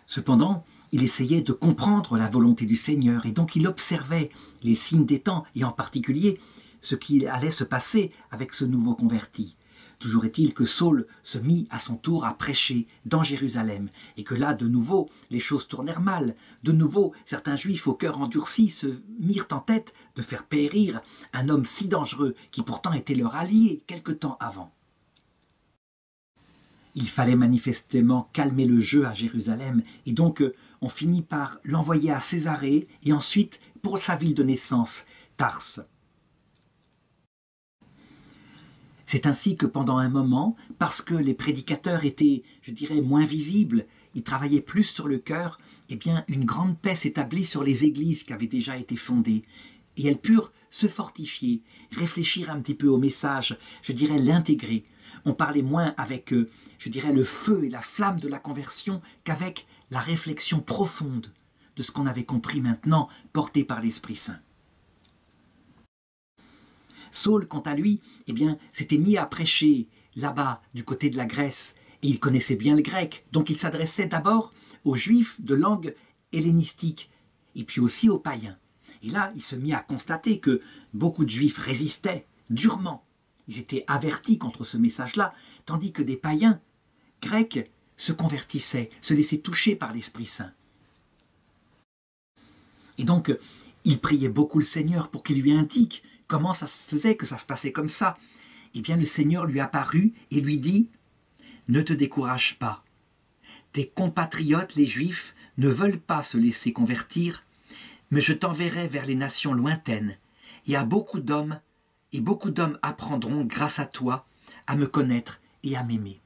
Cependant, il essayait de comprendre la volonté du Seigneur et donc il observait les signes des temps et en particulier ce qui allait se passer avec ce nouveau converti. Toujours est-il que Saul se mit à son tour à prêcher dans Jérusalem et que là, de nouveau, les choses tournèrent mal. De nouveau, certains Juifs au cœur endurci se mirent en tête de faire périr un homme si dangereux qui pourtant était leur allié quelque temps avant. Il fallait manifestement calmer le jeu à Jérusalem et donc on finit par l'envoyer à Césarée et ensuite pour sa ville de naissance, Tarse. C'est ainsi que pendant un moment, parce que les prédicateurs étaient, je dirais, moins visibles, ils travaillaient plus sur le cœur, eh bien une grande paix s'établit sur les églises qui avaient déjà été fondées et elles purent se fortifier, réfléchir un petit peu au message, je dirais l'intégrer. On parlait moins avec, je dirais, le feu et la flamme de la conversion qu'avec la réflexion profonde de ce qu'on avait compris maintenant, porté par l'Esprit Saint. Saul, quant à lui, eh bien, s'était mis à prêcher là-bas, du côté de la Grèce, et il connaissait bien le grec, donc il s'adressait d'abord aux Juifs de langue hellénistique, et puis aussi aux païens. Et là, il se mit à constater que beaucoup de Juifs résistaient durement. Ils étaient avertis contre ce message-là, tandis que des païens grecs se convertissaient, se laissaient toucher par l'Esprit Saint. Et donc, il priait beaucoup le Seigneur pour qu'il lui indique comment ça se faisait que ça se passait comme ça. Eh bien, le Seigneur lui apparut et lui dit « Ne te décourage pas. Tes compatriotes, les Juifs, ne veulent pas se laisser convertir, mais je t'enverrai vers les nations lointaines, et à beaucoup d'hommes apprendront, grâce à toi, à me connaître et à m'aimer. »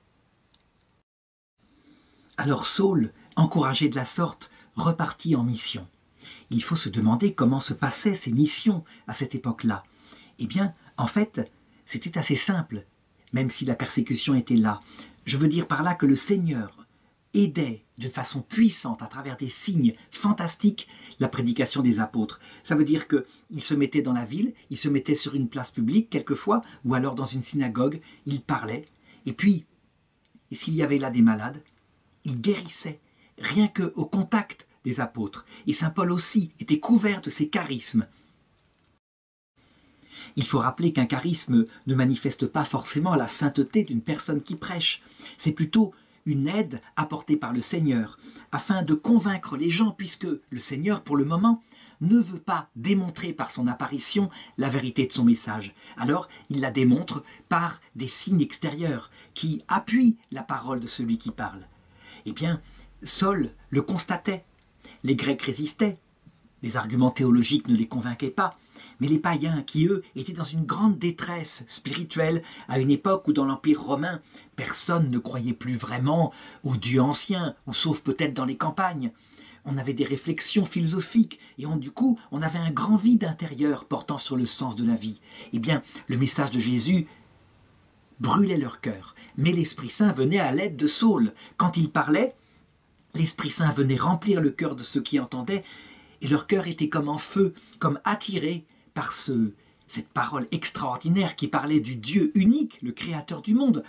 Alors Saul, encouragé de la sorte, repartit en mission. Il faut se demander comment se passaient ces missions à cette époque-là. Eh bien, en fait, c'était assez simple, même si la persécution était là. Je veux dire par là que le Seigneur aidait d'une façon puissante, à travers des signes fantastiques, la prédication des apôtres. Ça veut dire qu'ils se mettaient dans la ville, ils se mettaient sur une place publique quelquefois, ou alors dans une synagogue, ils parlaient, et puis, s'il y avait là des malades, ils guérissaient, rien qu'au contact des apôtres. Et saint Paul aussi était couvert de ces charismes. Il faut rappeler qu'un charisme ne manifeste pas forcément la sainteté d'une personne qui prêche. C'est plutôt une aide apportée par le Seigneur, afin de convaincre les gens, puisque le Seigneur, pour le moment, ne veut pas démontrer par son apparition la vérité de son message. Alors, il la démontre par des signes extérieurs qui appuient la parole de celui qui parle. Eh bien, Saul le constatait. Les Grecs résistaient. Les arguments théologiques ne les convainquaient pas. Mais les païens, qui eux étaient dans une grande détresse spirituelle, à une époque où dans l'Empire romain, personne ne croyait plus vraiment aux dieux anciens, ou sauf peut-être dans les campagnes. On avait des réflexions philosophiques, et du coup, on avait un grand vide intérieur portant sur le sens de la vie. Eh bien, le message de Jésus brûlait leur cœur, mais l'Esprit Saint venait à l'aide de Saul. Quand il parlait, l'Esprit Saint venait remplir le cœur de ceux qui entendaient, et leur cœur était comme en feu, comme attiré par cette parole extraordinaire qui parlait du Dieu unique, le Créateur du monde,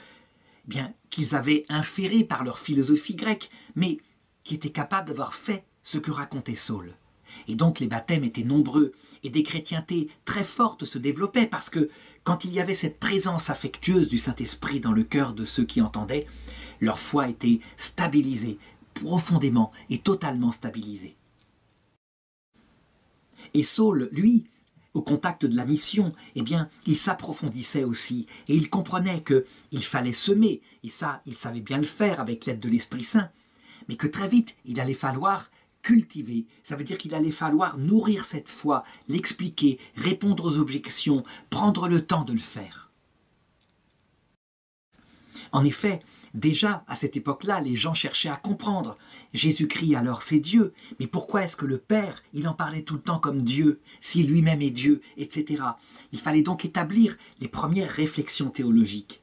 bien qu'ils avaient inféré par leur philosophie grecque, mais qui étaient capables d'avoir fait ce que racontait Saul. Et donc les baptêmes étaient nombreux, et des chrétientés très fortes se développaient, parce que quand il y avait cette présence affectueuse du Saint-Esprit dans le cœur de ceux qui entendaient, leur foi était stabilisée, profondément et totalement stabilisée. Et Saul, lui, au contact de la mission, eh bien, il s'approfondissait aussi, et il comprenait qu'il fallait semer, et ça, il savait bien le faire avec l'aide de l'Esprit Saint, mais que très vite, il allait falloir cultiver, ça veut dire qu'il allait falloir nourrir cette foi, l'expliquer, répondre aux objections, prendre le temps de le faire. En effet, déjà, à cette époque-là, les gens cherchaient à comprendre. Jésus-Christ, alors, c'est Dieu. Mais pourquoi est-ce que le Père, il en parlait tout le temps comme Dieu, si lui-même est Dieu, etc. Il fallait donc établir les premières réflexions théologiques.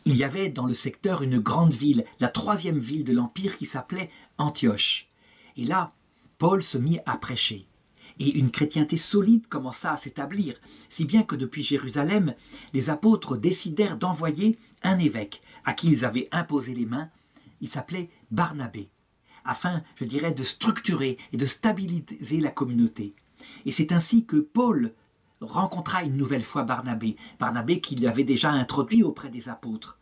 Il y avait dans le secteur une grande ville, la 3e ville de l'Empire qui s'appelait Antioche. Et là, Paul se mit à prêcher. Et une chrétienté solide commença à s'établir, si bien que depuis Jérusalem, les apôtres décidèrent d'envoyer un évêque à qui ils avaient imposé les mains. Il s'appelait Barnabé, afin, je dirais, de structurer et de stabiliser la communauté. Et c'est ainsi que Paul rencontra une nouvelle fois Barnabé, Barnabé qui l'avait déjà introduit auprès des apôtres.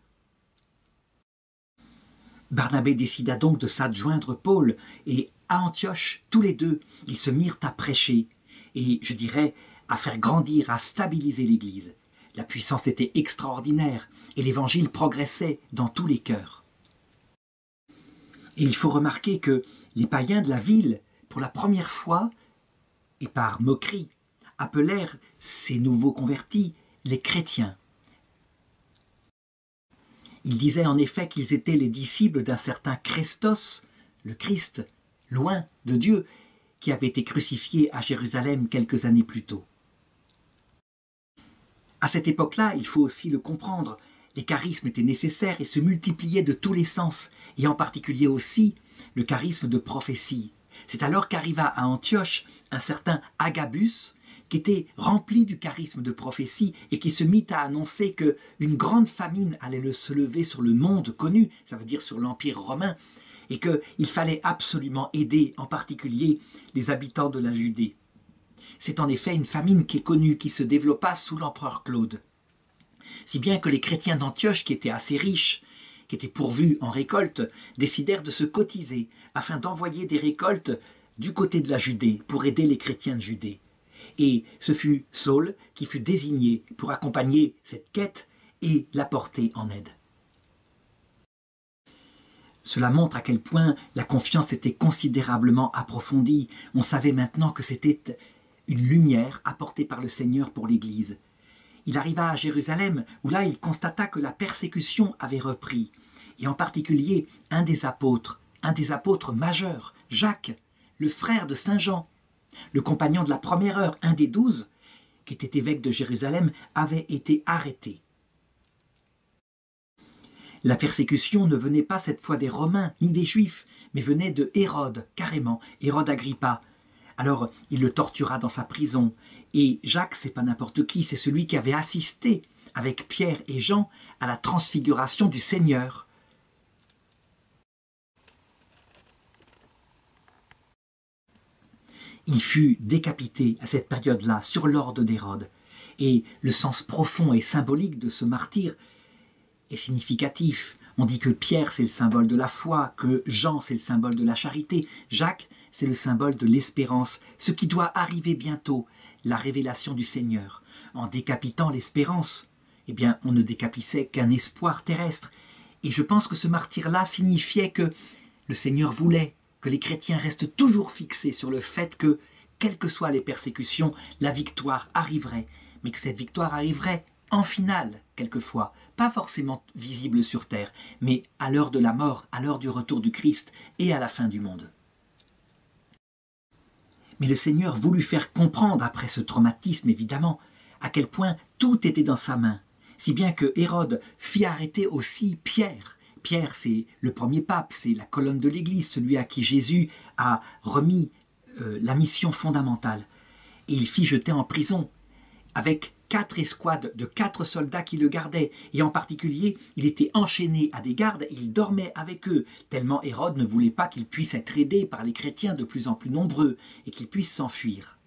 Barnabé décida donc de s'adjoindre Paul, et à Antioche, tous les deux, ils se mirent à prêcher, et je dirais, à faire grandir, à stabiliser l'Église. La puissance était extraordinaire, et l'Évangile progressait dans tous les cœurs. Et il faut remarquer que les païens de la ville, pour la première fois, et par moquerie, appelèrent ces nouveaux convertis les chrétiens. Ils disaient en effet qu'ils étaient les disciples d'un certain Christos, le Christ, loin de Dieu, qui avait été crucifié à Jérusalem quelques années plus tôt. À cette époque-là, il faut aussi le comprendre, les charismes étaient nécessaires et se multipliaient de tous les sens, et en particulier aussi le charisme de prophétie. C'est alors qu'arriva à Antioche un certain Agabus, qui était rempli du charisme de prophétie et qui se mit à annoncer qu'une grande famine allait se lever sur le monde connu, ça veut dire sur l'Empire romain, et qu'il fallait absolument aider en particulier les habitants de la Judée. C'est en effet une famine qui est connue, qui se développa sous l'empereur Claude. Si bien que les chrétiens d'Antioche, qui étaient assez riches, qui étaient pourvus en récoltes, décidèrent de se cotiser afin d'envoyer des récoltes du côté de la Judée pour aider les chrétiens de Judée. Et ce fut Saul qui fut désigné pour accompagner cette quête et l'apporter en aide. Cela montre à quel point la confiance était considérablement approfondie. On savait maintenant que c'était une lumière apportée par le Seigneur pour l'Église. Il arriva à Jérusalem, où là il constata que la persécution avait repris, et en particulier un des apôtres majeurs, Jacques, le frère de Saint Jean, le compagnon de la première heure, un des 12, qui était évêque de Jérusalem, avait été arrêté. La persécution ne venait pas cette fois des Romains ni des Juifs, mais venait de Hérode, carrément, Hérode Agrippa. Alors il le tortura dans sa prison. Et Jacques, c'est pas n'importe qui, c'est celui qui avait assisté avec Pierre et Jean à la transfiguration du Seigneur. Il fut décapité à cette période-là sur l'ordre d'Hérode. Et le sens profond et symbolique de ce martyre est significatif. On dit que Pierre, c'est le symbole de la foi, que Jean, c'est le symbole de la charité, Jacques, c'est le symbole de l'espérance, ce qui doit arriver bientôt, la révélation du Seigneur. En décapitant l'espérance, eh bien, on ne décapissait qu'un espoir terrestre. Et je pense que ce martyre-là signifiait que le Seigneur voulait que les chrétiens restent toujours fixés sur le fait que, quelles que soient les persécutions, la victoire arriverait, mais que cette victoire arriverait en finale, quelquefois, pas forcément visible sur terre, mais à l'heure de la mort, à l'heure du retour du Christ et à la fin du monde. Mais le Seigneur voulut faire comprendre, après ce traumatisme évidemment, à quel point tout était dans sa main, si bien que Hérode fit arrêter aussi Pierre. Pierre, c'est le premier pape, c'est la colonne de l'Église, celui à qui Jésus a remis la mission fondamentale. Et il fit jeter en prison, avec 4 escouades de 4 soldats qui le gardaient. Et en particulier, il était enchaîné à des gardes et il dormait avec eux, tellement Hérode ne voulait pas qu'il puisse être aidé par les chrétiens de plus en plus nombreux et qu'il puisse s'enfuir.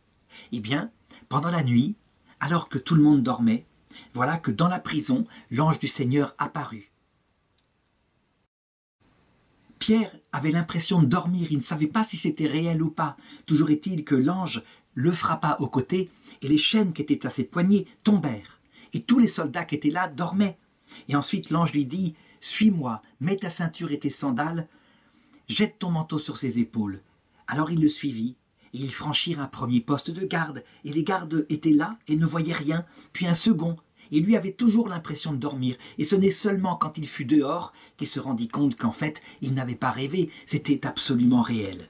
Eh bien, pendant la nuit, alors que tout le monde dormait, voilà que dans la prison, l'ange du Seigneur apparut. Pierre avait l'impression de dormir, il ne savait pas si c'était réel ou pas. Toujours est-il que l'ange le frappa au côté et les chaînes qui étaient à ses poignets tombèrent. Et tous les soldats qui étaient là dormaient. Et ensuite l'ange lui dit « Suis-moi, mets ta ceinture et tes sandales, jette ton manteau sur ses épaules. » Alors il le suivit et ils franchirent un premier poste de garde. Et les gardes étaient là et ne voyaient rien, puis un second. Et lui avait toujours l'impression de dormir. Et ce n'est seulement quand il fut dehors qu'il se rendit compte qu'en fait, il n'avait pas rêvé, c'était absolument réel.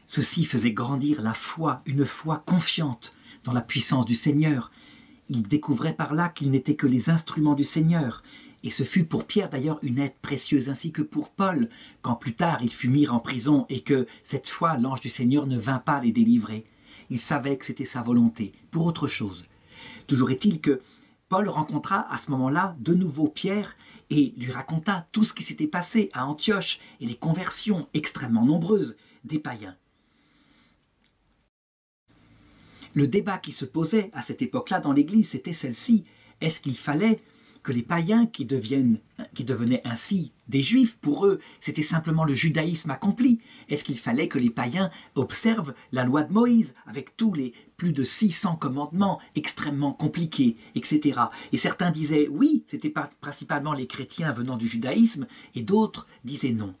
Ceci faisait grandir la foi, une foi confiante dans la puissance du Seigneur. Il découvrait par là qu'ils n'étaient que les instruments du Seigneur. Et ce fut pour Pierre d'ailleurs une aide précieuse, ainsi que pour Paul, quand plus tard il fut mis en prison et que cette fois l'ange du Seigneur ne vint pas les délivrer. Il savait que c'était sa volonté, pour autre chose. Toujours est-il que Paul rencontra à ce moment-là de nouveau Pierre et lui raconta tout ce qui s'était passé à Antioche et les conversions extrêmement nombreuses des païens. Le débat qui se posait à cette époque-là dans l'Église, c'était celle-ci. Est-ce qu'il fallait que les païens qui devenaient ainsi des Juifs, pour eux, c'était simplement le judaïsme accompli? Est-ce qu'il fallait que les païens observent la loi de Moïse, avec tous les plus de 600 commandements extrêmement compliqués, etc. Et certains disaient oui, c'était principalement les chrétiens venant du judaïsme, et d'autres disaient non.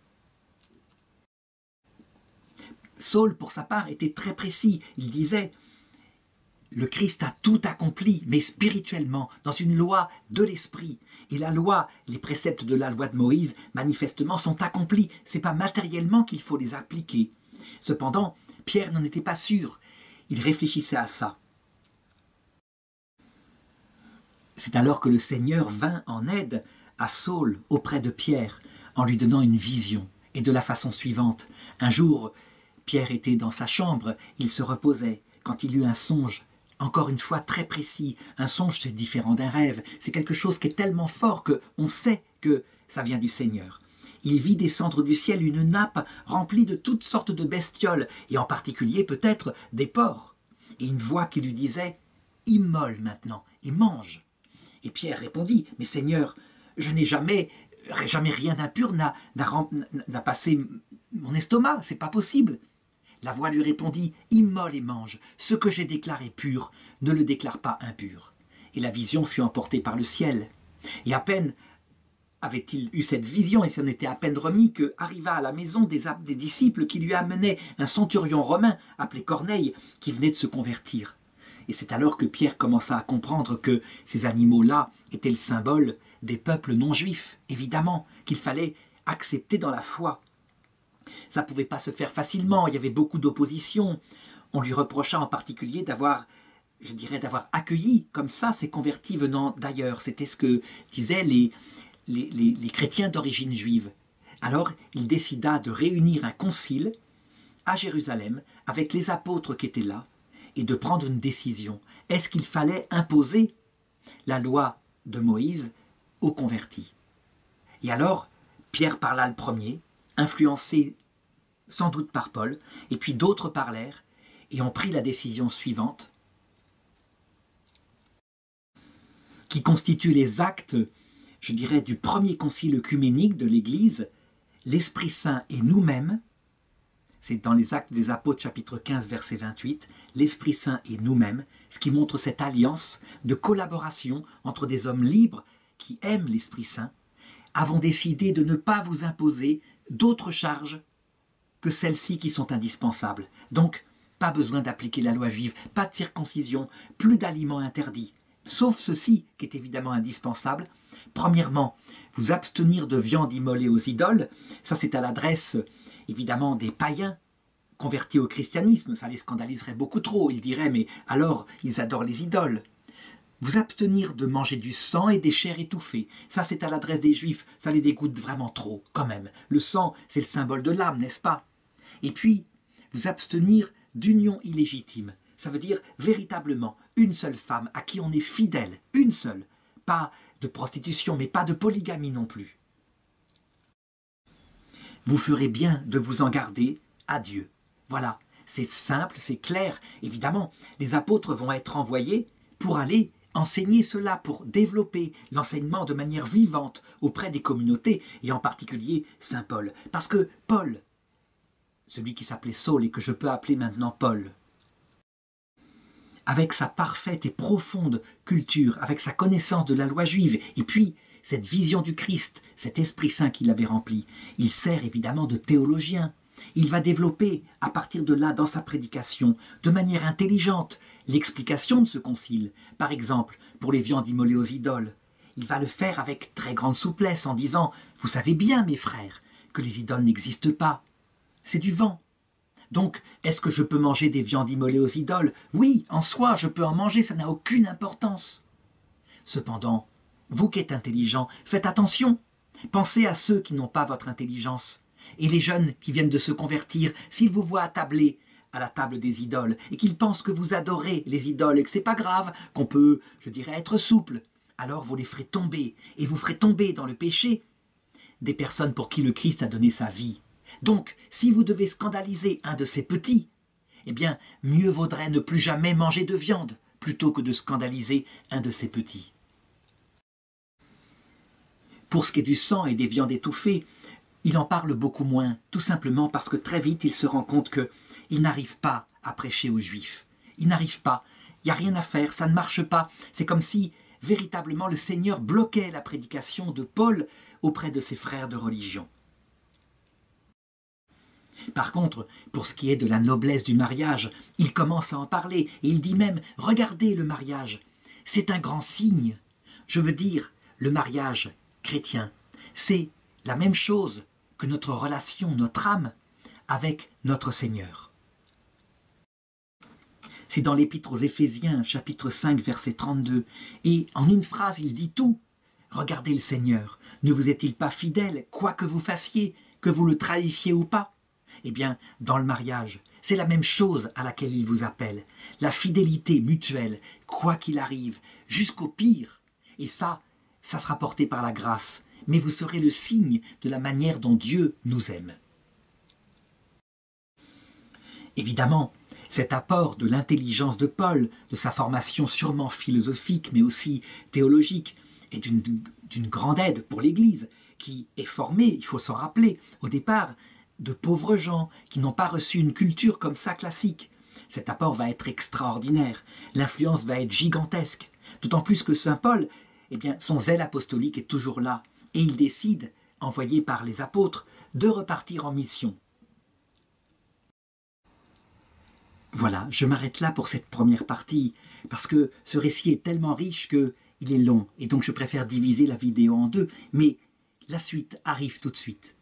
Saul, pour sa part, était très précis. Il disait: le Christ a tout accompli, mais spirituellement, dans une loi de l'esprit. Et la loi, les préceptes de la loi de Moïse, manifestement, sont accomplis. Ce n'est pas matériellement qu'il faut les appliquer. Cependant, Pierre n'en était pas sûr. Il réfléchissait à ça. C'est alors que le Seigneur vint en aide à Saul auprès de Pierre, en lui donnant une vision. Et de la façon suivante. Un jour, Pierre était dans sa chambre, il se reposait, quand il eut un songe. Encore une fois, très précis. Un songe, c'est différent d'un rêve. C'est quelque chose qui est tellement fort qu'on sait que ça vient du Seigneur. Il vit descendre du ciel une nappe remplie de toutes sortes de bestioles, et en particulier peut-être des porcs. Et une voix qui lui disait « Immole maintenant et mange ». Et Pierre répondit « Mais Seigneur, je n'ai jamais rien d'impur n'a passé mon estomac, c'est pas possible ». La voix lui répondit « Immole et mange, ce que j'ai déclaré pur, ne le déclare pas impur. » Et la vision fut emportée par le ciel. Et à peine avait-il eu cette vision, et s'en était à peine remis, que arriva à la maison des disciples qui lui amenaient un centurion romain appelé Corneille, qui venait de se convertir. Et c'est alors que Pierre commença à comprendre que ces animaux-là étaient le symbole des peuples non juifs, évidemment, qu'il fallait accepter dans la foi. Ça ne pouvait pas se faire facilement, il y avait beaucoup d'opposition. on lui reprocha en particulier d'avoir, je dirais, d'avoir accueilli comme ça ces convertis venant d'ailleurs. C'était ce que disaient les chrétiens d'origine juive. Alors il décida de réunir un concile à Jérusalem avec les apôtres qui étaient là et de prendre une décision. Est-ce qu'il fallait imposer la loi de Moïse aux convertis? Et alors, Pierre parla le premier, influencé sans doute par Paul, et puis d'autres parlèrent et ont pris la décision suivante, qui constitue les actes, je dirais, du premier concile œcuménique de l'Église, l'Esprit Saint et nous-mêmes. C'est dans les Actes des Apôtres, chapitre 15, verset 28, l'Esprit Saint et nous-mêmes, ce qui montre cette alliance de collaboration entre des hommes libres qui aiment l'Esprit Saint, avons décidé de ne pas vous imposer d'autres charges que celles-ci qui sont indispensables. Donc, pas besoin d'appliquer la loi juive, pas de circoncision, plus d'aliments interdits, sauf ceci qui est évidemment indispensable. Premièrement, vous abstenir de viande immolée aux idoles, ça c'est à l'adresse évidemment des païens convertis au christianisme, ça les scandaliserait beaucoup trop, ils diraient mais alors ils adorent les idoles. Vous abstenir de manger du sang et des chairs étouffées, ça c'est à l'adresse des juifs, ça les dégoûte vraiment trop quand même. Le sang c'est le symbole de l'âme, n'est-ce pas? Et puis, vous abstenir d'union illégitime, ça veut dire véritablement une seule femme à qui on est fidèle, une seule, pas de prostitution mais pas de polygamie non plus. Vous ferez bien de vous en garder à Dieu. Voilà, c'est simple, c'est clair. Évidemment, les apôtres vont être envoyés pour aller enseigner cela, pour développer l'enseignement de manière vivante auprès des communautés, et en particulier Saint Paul. Parce que Paul, celui qui s'appelait Saul et que je peux appeler maintenant Paul, avec sa parfaite et profonde culture, avec sa connaissance de la loi juive, et puis cette vision du Christ, cet Esprit Saint qui l'avait rempli, il sert évidemment de théologien. Il va développer, à partir de là, dans sa prédication, de manière intelligente, l'explication de ce concile. Par exemple, pour les viandes immolées aux idoles. Il va le faire avec très grande souplesse en disant « Vous savez bien, mes frères, que les idoles n'existent pas. C'est du vent. Donc, est-ce que je peux manger des viandes immolées aux idoles? Oui, en soi, je peux en manger, ça n'a aucune importance. Cependant, vous qui êtes intelligent, faites attention. Pensez à ceux qui n'ont pas votre intelligence. Et les jeunes qui viennent de se convertir, s'ils vous voient attablés à la table des idoles et qu'ils pensent que vous adorez les idoles et que c'est pas grave, qu'on peut, je dirais, être souple, alors vous les ferez tomber et vous ferez tomber dans le péché des personnes pour qui le Christ a donné sa vie. Donc, si vous devez scandaliser un de ces petits, eh bien, mieux vaudrait ne plus jamais manger de viande plutôt que de scandaliser un de ces petits. Pour ce qui est du sang et des viandes étouffées, il en parle beaucoup moins, tout simplement parce que très vite il se rend compte qu'il n'arrive pas à prêcher aux Juifs. Il n'arrive pas, il n'y a rien à faire, ça ne marche pas. C'est comme si véritablement le Seigneur bloquait la prédication de Paul auprès de ses frères de religion. Par contre, pour ce qui est de la noblesse du mariage, il commence à en parler et il dit même « Regardez le mariage, c'est un grand signe. » Je veux dire, le mariage chrétien, c'est la même chose que notre relation, notre âme, avec notre Seigneur. C'est dans l'Épître aux Éphésiens, chapitre 5, verset 32, et en une phrase, il dit tout. Regardez le Seigneur, ne vous est-il pas fidèle, quoi que vous fassiez, que vous le trahissiez ou pas? Eh bien, dans le mariage, c'est la même chose à laquelle il vous appelle, la fidélité mutuelle, quoi qu'il arrive, jusqu'au pire. Et ça sera porté par la grâce, mais vous serez le signe de la manière dont Dieu nous aime. Évidemment, cet apport de l'intelligence de Paul, de sa formation sûrement philosophique, mais aussi théologique, est d'une grande aide pour l'Église, qui est formée, il faut s'en rappeler, au départ, de pauvres gens qui n'ont pas reçu une culture comme ça classique. Cet apport va être extraordinaire, l'influence va être gigantesque, d'autant plus que Saint Paul, eh bien, son zèle apostolique est toujours là, et il décide, envoyé par les apôtres, de repartir en mission. Voilà, je m'arrête là pour cette première partie, parce que ce récit est tellement riche qu'il est long, et donc je préfère diviser la vidéo en deux, mais la suite arrive tout de suite.